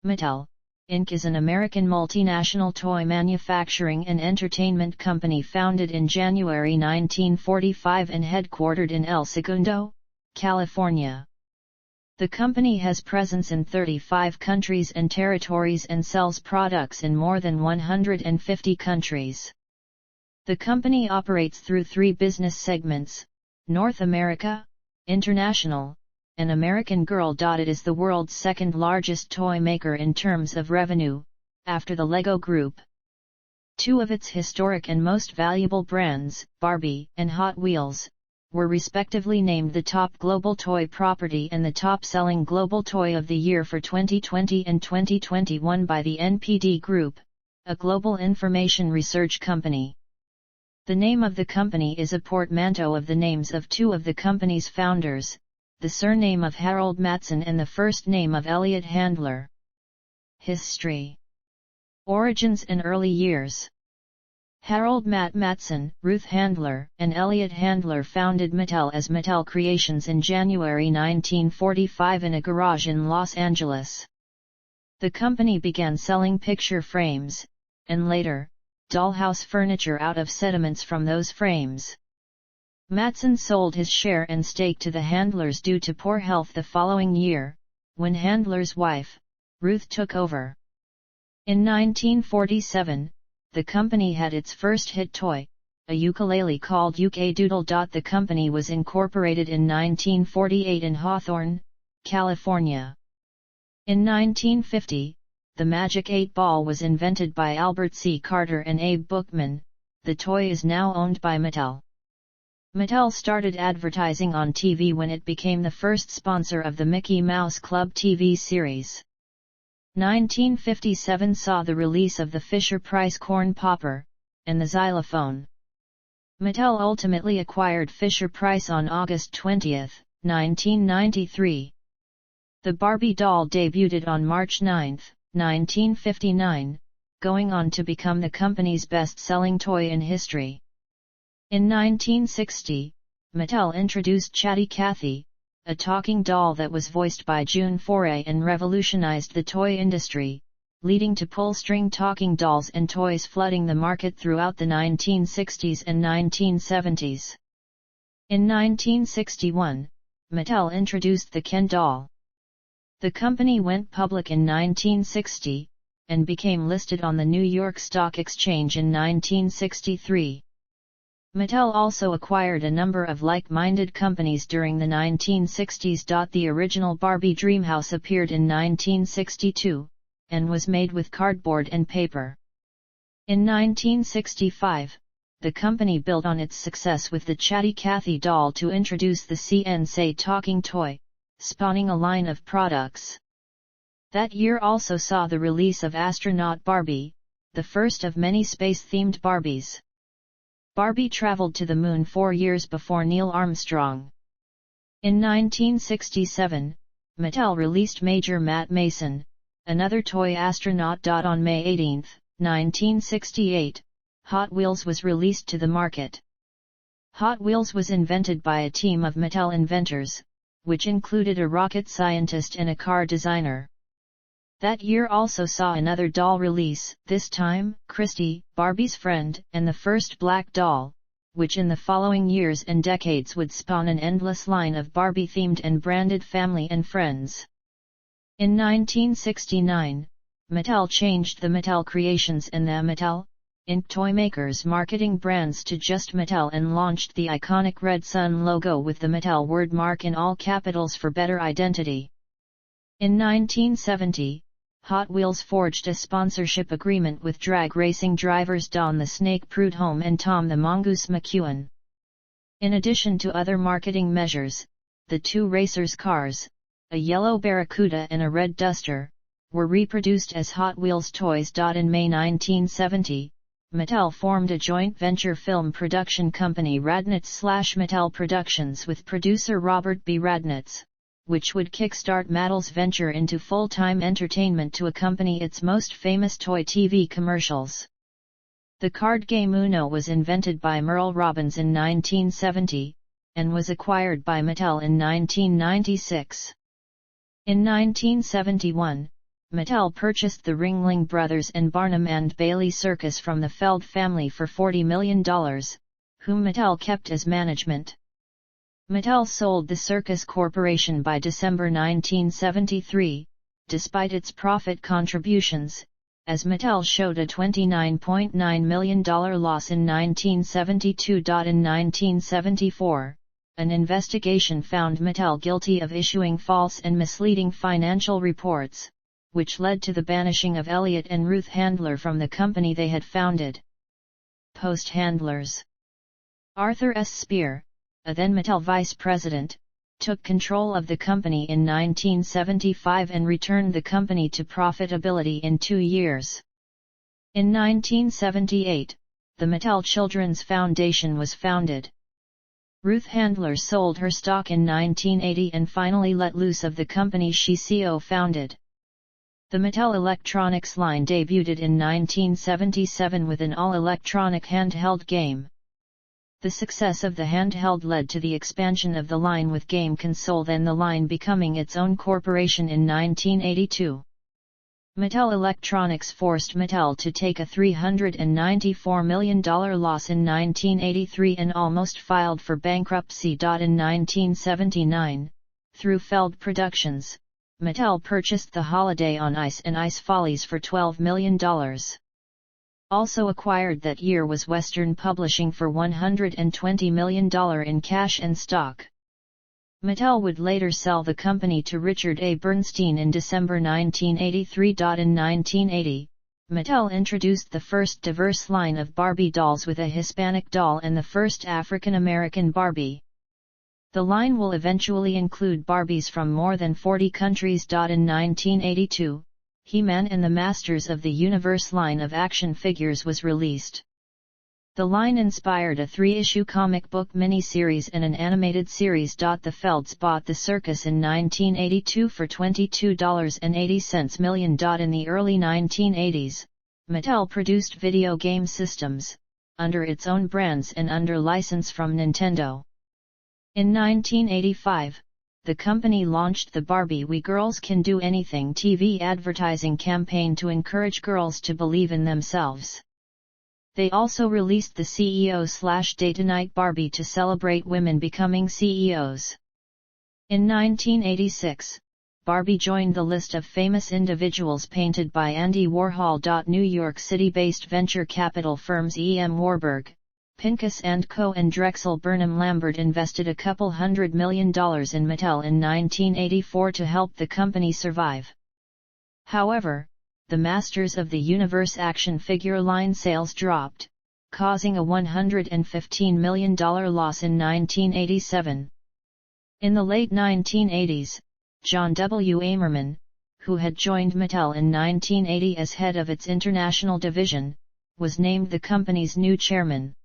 Mattel, Inc. is an American multinational toy manufacturing and entertainment company founded in January 1945 and headquartered in El Segundo, California. The company has presence in 35 countries and territories and sells products in more than 150 countries. The company operates through three business segments: North America, International, and American Girl. It is the world's second largest toy maker in terms of revenue, after the Lego Group. Two of its historic and most valuable brands, Barbie and Hot Wheels, were respectively named the top global toy property and the top-selling global toy of the year for 2020 and 2021 by the NPD Group, a global information research company. The name of the company is a portmanteau of the names of two of the company's founders, the surname of Harold Matson and the first name of Elliot Handler. History, origins and early years. Harold Matson, Ruth Handler, and Elliot Handler founded Mattel as Mattel Creations in January 1945 in a garage in Los Angeles. The company began selling picture frames, and later, dollhouse furniture out of sediments from those frames. Matson sold his share and stake to the Handlers due to poor health the following year, when Handler's wife, Ruth, took over. In 1947, the company had its first hit toy, a ukulele called UK Doodle. The company was incorporated in 1948 in Hawthorne, California. In 1950, the Magic 8-Ball was invented by Albert C. Carter and Abe Bookman. The toy is now owned by Mattel. Mattel started advertising on TV when it became the first sponsor of the Mickey Mouse Club TV series. 1957 saw the release of the Fisher-Price corn popper, and the xylophone. Mattel ultimately acquired Fisher-Price on August 20, 1993. The Barbie doll debuted on March 9, 1959, going on to become the company's best-selling toy in history. In 1960, Mattel introduced Chatty Cathy, a talking doll that was voiced by June Foray and revolutionized the toy industry, leading to pull-string talking dolls and toys flooding the market throughout the 1960s and 1970s. In 1961, Mattel introduced the Ken doll. The company went public in 1960, and became listed on the New York Stock Exchange in 1963. Mattel also acquired a number of like-minded companies during the 1960s. The original Barbie Dreamhouse appeared in 1962, and was made with cardboard and paper. In 1965, the company built on its success with the Chatty Cathy doll to introduce the CNC talking toy, spawning a line of products. That year also saw the release of Astronaut Barbie, the first of many space-themed Barbies. Barbie traveled to the moon 4 years before Neil Armstrong. In 1967, Mattel released Major Matt Mason, another toy astronaut. On May 18, 1968, Hot Wheels was released to the market. Hot Wheels was invented by a team of Mattel inventors, which included a rocket scientist and a car designer. That year also saw another doll release, this time, Christy, Barbie's friend, and the first black doll, which in the following years and decades would spawn an endless line of Barbie-themed and branded family and friends. In 1969, Mattel changed the Mattel Creations and the Mattel, Inc. toy makers' marketing brands to just Mattel and launched the iconic red sun logo with the Mattel wordmark in all capitals for better identity. In 1970, Hot Wheels forged a sponsorship agreement with drag racing drivers Don the Snake Prudhomme and Tom the Mongoose McEwen. In addition to other marketing measures, the two racers' cars, a yellow Barracuda and a red Duster, were reproduced as Hot Wheels toys. In May 1970, Mattel formed a joint venture film production company Radnitz/Mattel Productions with producer Robert B. Radnitz, which would kickstart Mattel's venture into full-time entertainment to accompany its most famous toy TV commercials. The card game Uno was invented by Merle Robbins in 1970, and was acquired by Mattel in 1996. In 1971, Mattel purchased the Ringling Brothers and Barnum and Bailey Circus from the Feld family for $40 million, whom Mattel kept as management. Mattel sold the Circus Corporation by December 1973, despite its profit contributions, as Mattel showed a $29.9 million loss in 1972. In 1974, an investigation found Mattel guilty of issuing false and misleading financial reports, which led to the banishing of Elliot and Ruth Handler from the company they had founded. Post-Handlers. Arthur S. Spear, a then Mattel vice president, took control of the company in 1975 and returned the company to profitability in 2 years. In 1978, the Mattel Children's Foundation was founded. Ruth Handler sold her stock in 1980 and finally let loose of the company she co-founded. The Mattel Electronics line debuted in 1977 with an all-electronic handheld game. The success of the handheld led to the expansion of the line with game console, then the line becoming its own corporation in 1982. Mattel Electronics forced Mattel to take a $394 million loss in 1983 and almost filed for bankruptcy. In 1979, through Feld Productions, Mattel purchased the Holiday on Ice and Ice Follies for $12 million. Also acquired that year was Western Publishing for $120 million in cash and stock. Mattel would later sell the company to Richard A. Bernstein in December 1983. In 1980, Mattel introduced the first diverse line of Barbie dolls with a Hispanic doll and the first African American Barbie. The line will eventually include Barbies from more than 40 countries. In 1982, He-Man and the Masters of the Universe line of action figures was released. The line inspired a 3-issue comic book miniseries and an animated series. The Felds bought the circus in 1982 for $22.80 million. In the early 1980s, Mattel produced video game systems, under its own brands and under license from Nintendo. In 1985, the company launched the Barbie We Girls Can Do Anything TV advertising campaign to encourage girls to believe in themselves. They also released the CEO/Data Night Barbie to celebrate women becoming CEOs. In 1986, Barbie joined the list of famous individuals painted by Andy Warhol. New York City-based venture capital firms E.M. Warburg, Pincus & Co. and Drexel Burnham Lambert invested a couple $100 million in Mattel in 1984 to help the company survive. However, the Masters of the Universe action figure line sales dropped, causing a $115 million loss in 1987. In the late 1980s, John W. Amerman, who had joined Mattel in 1980 as head of its international division, was named the company's new chairman.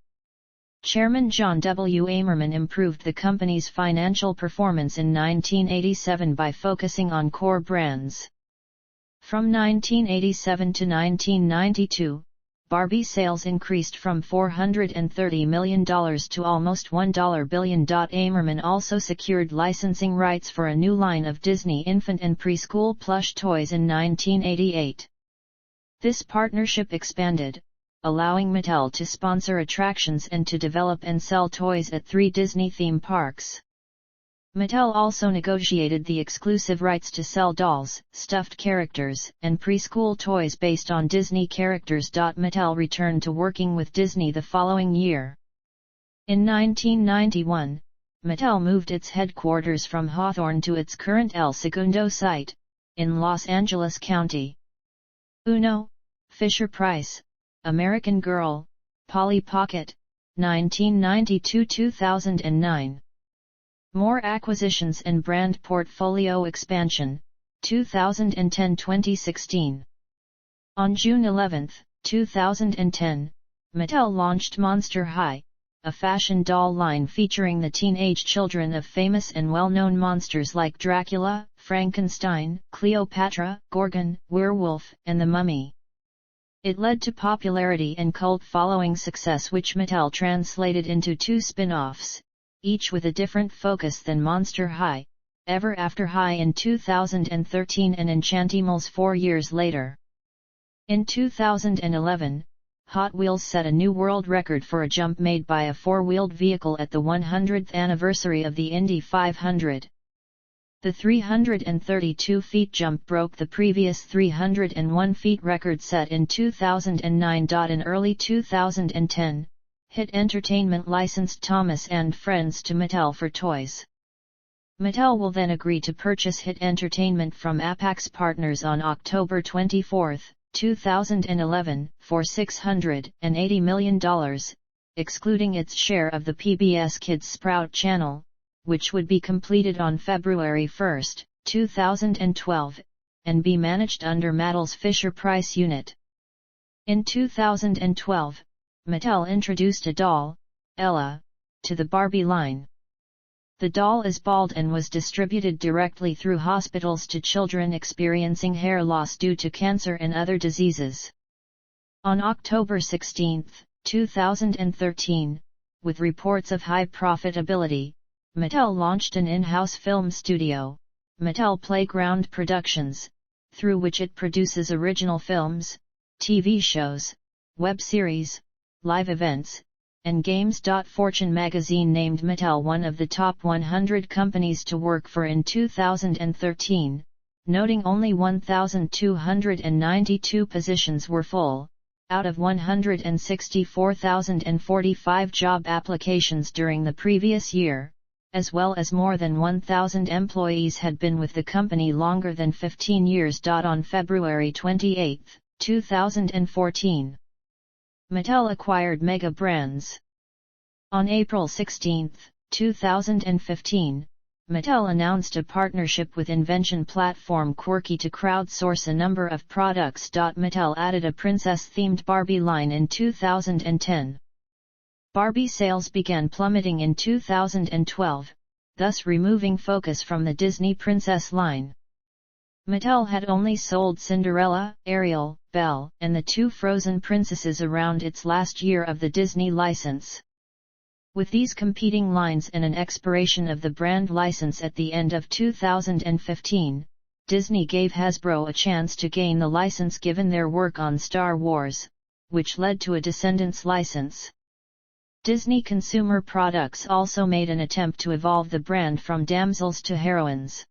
Chairman John W. Amerman improved the company's financial performance in 1987 by focusing on core brands. From 1987 to 1992, Barbie sales increased from $430 million to almost $1 billion. Amerman also secured licensing rights for a new line of Disney infant and preschool plush toys in 1988. This partnership expanded, allowing Mattel to sponsor attractions and to develop and sell toys at 3 Disney theme parks. Mattel also negotiated the exclusive rights to sell dolls, stuffed characters, and preschool toys based on Disney characters. Mattel returned to working with Disney the following year. In 1991, Mattel moved its headquarters from Hawthorne to its current El Segundo site, in Los Angeles County. Uno, Fisher-Price, American Girl, Polly Pocket, 1992–2009. More acquisitions and brand portfolio expansion, 2010–2016. On June 11, 2010, Mattel launched Monster High, a fashion doll line featuring the teenage children of famous and well-known monsters like Dracula, Frankenstein, Cleopatra, Gorgon, Werewolf, and the Mummy. It led to popularity and cult following success, which Mattel translated into 2 spin-offs, each with a different focus than Monster High, Ever After High in 2013 and Enchantimals 4 years later. In 2011, Hot Wheels set a new world record for a jump made by a four-wheeled vehicle at the 100th anniversary of the Indy 500. The 332 feet jump broke the previous 301 feet record set in 2009. In early 2010, Hit Entertainment licensed Thomas and Friends to Mattel for toys. Mattel will then agree to purchase Hit Entertainment from Apax Partners on October 24, 2011, for $680 million, excluding its share of the PBS Kids Sprout channel, which would be completed on February 1, 2012, and be managed under Mattel's Fisher-Price unit. In 2012, Mattel introduced a doll, Ella, to the Barbie line. The doll is bald and was distributed directly through hospitals to children experiencing hair loss due to cancer and other diseases. On October 16, 2013, with reports of high profitability, Mattel launched an in-house film studio, Mattel Playground Productions, through which it produces original films, TV shows, web series, live events, and games. Fortune magazine named Mattel one of the top 100 companies to work for in 2013, noting only 1,292 positions were full, out of 164,045 job applications during the previous year, as well as more than 1,000 employees had been with the company longer than 15 years. On February 28, 2014, Mattel acquired Mega Brands. On April 16, 2015, Mattel announced a partnership with invention platform Quirky to crowdsource a number of products. Mattel added a princess-themed Barbie line in 2010. Barbie sales began plummeting in 2012, thus removing focus from the Disney Princess line. Mattel had only sold Cinderella, Ariel, Belle, and the two Frozen princesses around its last year of the Disney license. With these competing lines and an expiration of the brand license at the end of 2015, Disney gave Hasbro a chance to gain the license given their work on Star Wars, which led to a Descendants license. Disney Consumer Products also made an attempt to evolve the brand from damsels to heroines.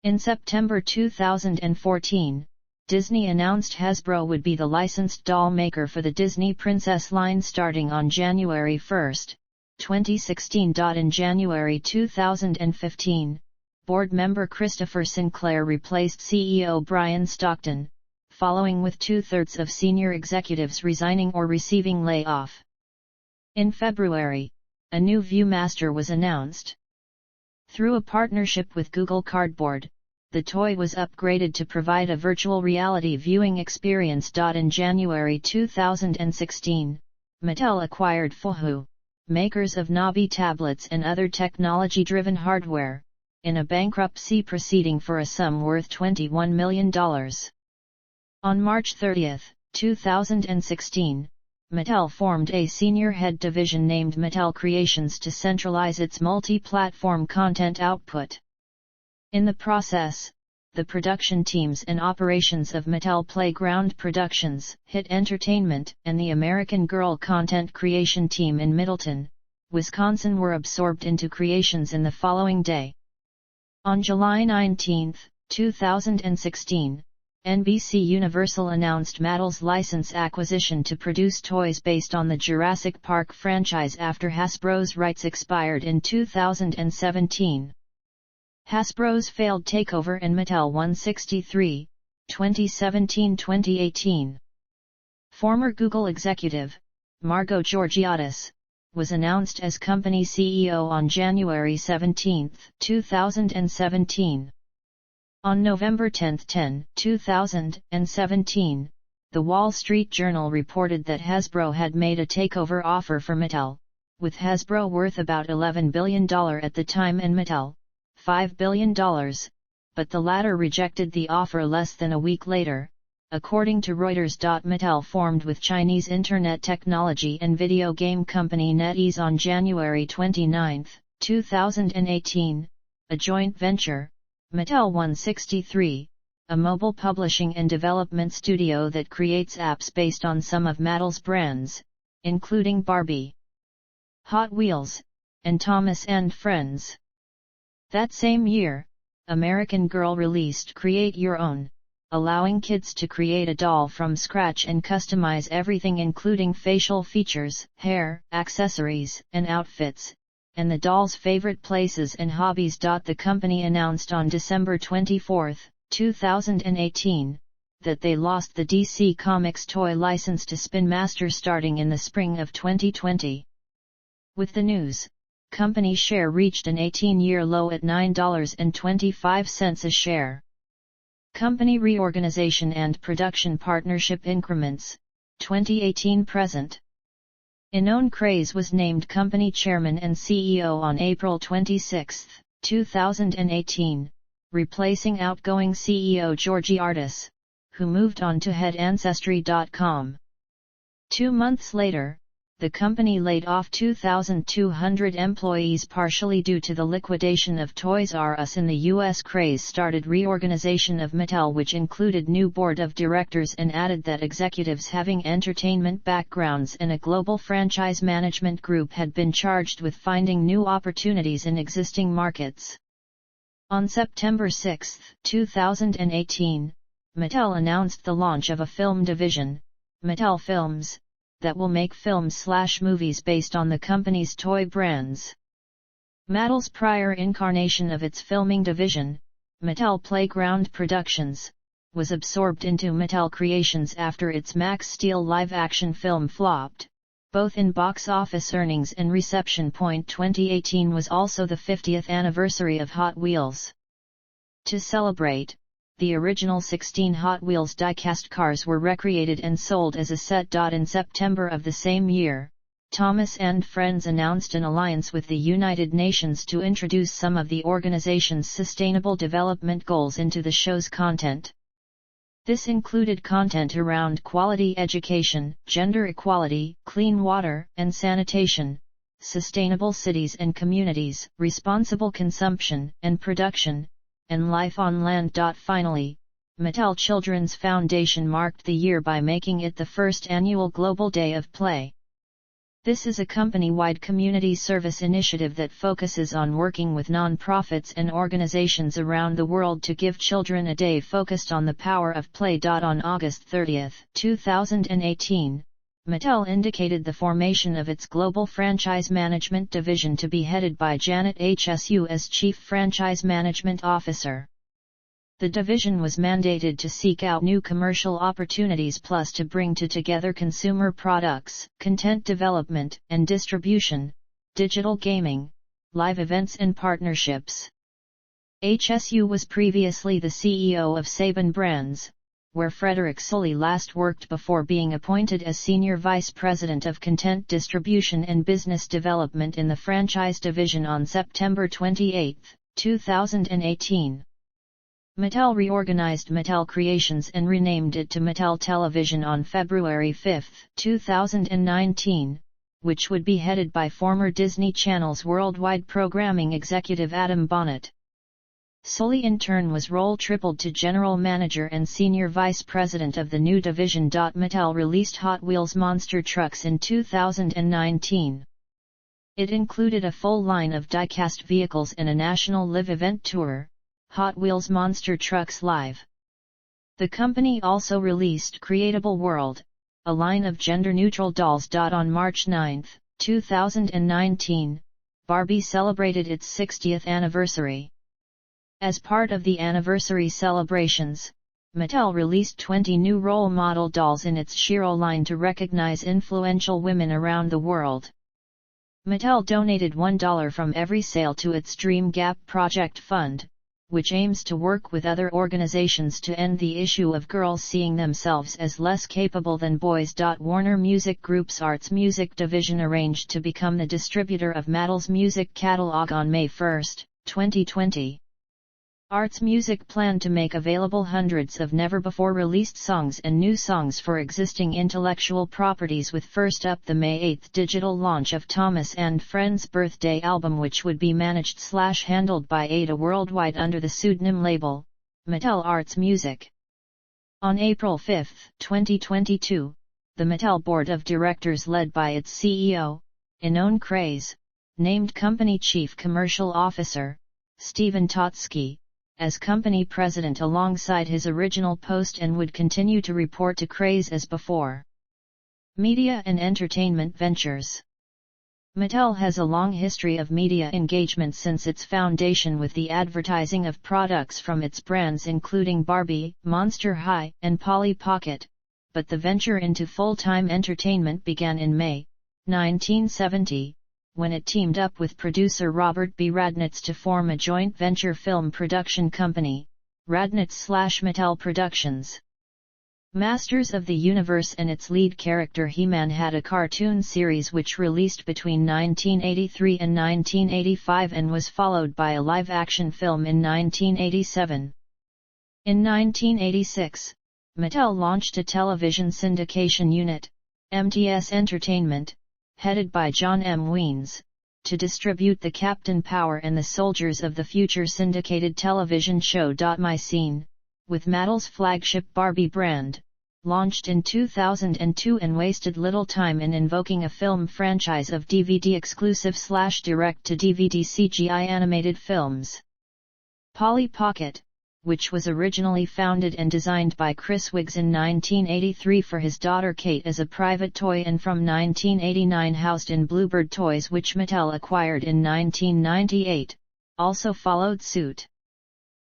In September 2014, Disney announced Hasbro would be the licensed doll maker for the Disney Princess line starting on January 1, 2016. In January 2015, board member Christopher Sinclair replaced CEO Brian Stockton, following with 2/3 of senior executives resigning or receiving layoff. In February, a new Viewmaster was announced. Through a partnership with Google Cardboard, the toy was upgraded to provide a virtual reality viewing experience. In January 2016, Mattel acquired Fuhu, makers of Nabi tablets and other technology-driven hardware, in a bankruptcy proceeding for a sum worth $21 million. On March 30, 2016, Mattel formed a senior head division named Mattel Creations to centralize its multi-platform content output. In the process, the production teams and operations of Mattel Playground Productions, Hit Entertainment, and the American Girl content creation team in Middleton, Wisconsin were absorbed into Creations in the following day. On July 19, 2016, NBC Universal announced Mattel's license acquisition to produce toys based on the Jurassic Park franchise after Hasbro's rights expired in 2017. Hasbro's failed takeover and Mattel 163, 2017-2018. Former Google executive, Margot Georgiadis, was announced as company CEO on January 17, 2017. On November 10, 2017, The Wall Street Journal reported that Hasbro had made a takeover offer for Mattel, with Hasbro worth about $11 billion at the time and Mattel, $5 billion, but the latter rejected the offer less than a week later, according to Reuters. Mattel formed with Chinese internet technology and video game company NetEase on January 29, 2018, a joint venture, Mattel 163, a mobile publishing and development studio that creates apps based on some of Mattel's brands, including Barbie, Hot Wheels, and Thomas and Friends. That same year, American Girl released Create Your Own, allowing kids to create a doll from scratch and customize everything including facial features, hair, accessories, and outfits, and the doll's favorite places and hobbies. The company announced on December 24, 2018, that they lost the DC Comics toy license to Spin Master starting in the spring of 2020. With the news, company share reached an 18-year low at $9.25 a share. Company reorganization and production partnership increments, 2018-present. Ynon Kreiz was named company chairman and CEO on April 26, 2018, replacing outgoing CEO Georgie Artis, who moved on to head Ancestry.com. 2 months later, the company laid off 2,200 employees partially due to the liquidation of Toys R Us in the U.S. Kreiz started reorganization of Mattel, which included new board of directors and added that executives having entertainment backgrounds and a global franchise management group had been charged with finding new opportunities in existing markets. On September 6, 2018, Mattel announced the launch of a film division, Mattel Films, that will make films/movies based on the company's toy brands. Mattel's prior incarnation of its filming division, Mattel Playground Productions, was absorbed into Mattel Creations after its Max Steel live-action film flopped, both in box office earnings and reception. 2018 was also the 50th anniversary of Hot Wheels. To celebrate, the original 16 Hot Wheels die-cast cars were recreated and sold as a set. In September of the same year, Thomas and Friends announced an alliance with the United Nations to introduce some of the organization's sustainable development goals into the show's content. This included content around quality education, gender equality, clean water and sanitation, sustainable cities and communities, responsible consumption and production, and life on land. Finally, Mattel Children's Foundation marked the year by making it the first annual Global Day of Play. This is a company-wide community service initiative that focuses on working with non-profits and organizations around the world to give children a day focused on the power of play. On August 30, 2018, Mattel indicated the formation of its Global Franchise Management Division to be headed by Janet Hsu as Chief Franchise Management Officer. The division was mandated to seek out new commercial opportunities plus to bring together consumer products, content development and distribution, digital gaming, live events and partnerships. HSU was previously the CEO of Saban Brands, where Frederick Sully last worked before being appointed as Senior Vice President of Content Distribution and Business Development in the franchise division on September 28, 2018. Mattel reorganized Mattel Creations and renamed it to Mattel Television on February 5, 2019, which would be headed by former Disney Channel's worldwide programming executive Adam Bonnet. Sully in turn was role tripled to General Manager and Senior Vice President of the new division. Mattel released Hot Wheels Monster Trucks in 2019. It included a full line of die-cast vehicles and a national live event tour, Hot Wheels Monster Trucks Live. The company also released Creatable World, a line of gender-neutral dolls. On March 9, 2019, Barbie celebrated its 60th anniversary. As part of the anniversary celebrations, Mattel released 20 new role model dolls in its Shiro line to recognize influential women around the world. Mattel donated $1 from every sale to its Dream Gap Project Fund, which aims to work with other organizations to end the issue of girls seeing themselves as less capable than boys. Warner Music Group's Arts Music division arranged to become the distributor of Mattel's music catalog on May 1, 2020. Arts Music planned to make available hundreds of never-before-released songs and new songs for existing intellectual properties, with first up the May 8 digital launch of Thomas and Friends' birthday album, which would be managed/handled by Ada Worldwide under the pseudonym label, Mattel Arts Music. On April 5, 2022, the Mattel Board of Directors, led by its CEO, Ynon Kreiz, named Company Chief Commercial Officer, Stephen Totsky, as company president alongside his original post, and would continue to report to Kreiz as before. Media and Entertainment Ventures. Mattel has a long history of media engagement since its foundation, with the advertising of products from its brands including Barbie, Monster High, and Polly Pocket, but the venture into full-time entertainment began in May 1970, when it teamed up with producer Robert B. Radnitz to form a joint venture film production company, Radnitz/Mattel Productions. Masters of the Universe and its lead character He-Man had a cartoon series which released between 1983 and 1985 and was followed by a live-action film in 1987. In 1986, Mattel launched a television syndication unit, MTS Entertainment, headed by John M. Weens, to distribute the Captain Power and the Soldiers of the Future syndicated television show. My Scene, with Mattel's flagship Barbie brand, launched in 2002 and wasted little time in invoking a film franchise of DVD-exclusive/direct-to-DVD CGI animated films. Polly Pocket, which was originally founded and designed by Chris Wiggs in 1983 for his daughter Kate as a private toy, and from 1989 housed in Bluebird Toys, which Mattel acquired in 1998, also followed suit.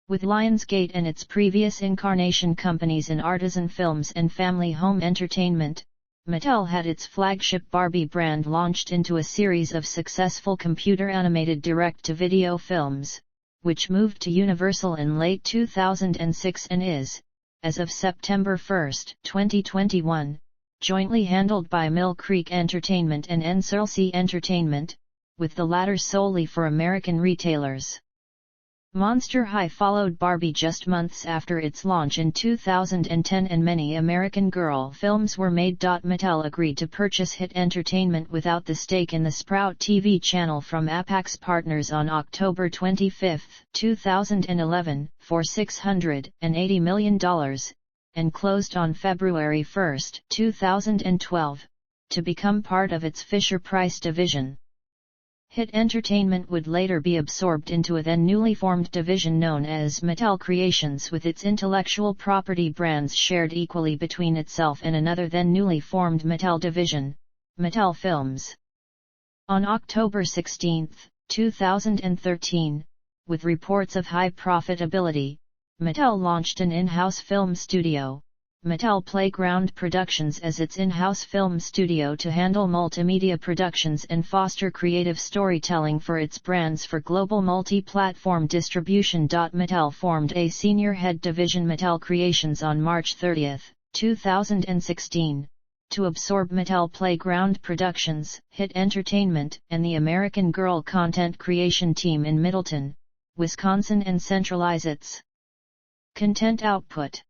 With Lionsgate and its previous incarnation companies in Artisan Films and Family Home Entertainment, Mattel had its flagship Barbie brand launched into a series of successful computer-animated direct-to-video films, which moved to Universal in late 2006 and is, as of September 1, 2021, jointly handled by Mill Creek Entertainment and NCLC Entertainment, with the latter solely for American retailers. Monster High followed Barbie just months after its launch in 2010, and many American Girl films were made. Mattel agreed to purchase Hit Entertainment without the stake in the Sprout TV channel from Apax Partners on October 25, 2011, for $680 million, and closed on February 1, 2012, to become part of its Fisher-Price division. Hit Entertainment would later be absorbed into a then newly formed division known as Mattel Creations, with its intellectual property brands shared equally between itself and another then newly formed Mattel division, Mattel Films. On October 16, 2013, with reports of high profitability, Mattel launched an in-house film studio, Mattel Playground Productions, as its in-house film studio to handle multimedia productions and foster creative storytelling for its brands for global multi-platform distribution. Mattel formed a senior head division, Mattel Creations, on March 30, 2016, to absorb Mattel Playground Productions, Hit Entertainment, and the American Girl content creation team in Middleton, Wisconsin, and centralize its content output.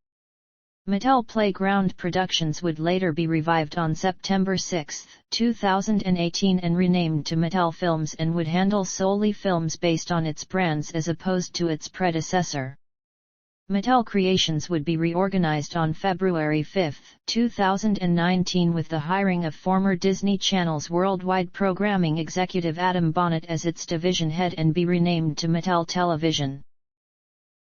Mattel Playground Productions would later be revived on September 6, 2018 and renamed to Mattel Films, and would handle solely films based on its brands as opposed to its predecessor. Mattel Creations would be reorganized on February 5, 2019 with the hiring of former Disney Channel's worldwide programming executive Adam Bonnet as its division head, and be renamed to Mattel Television.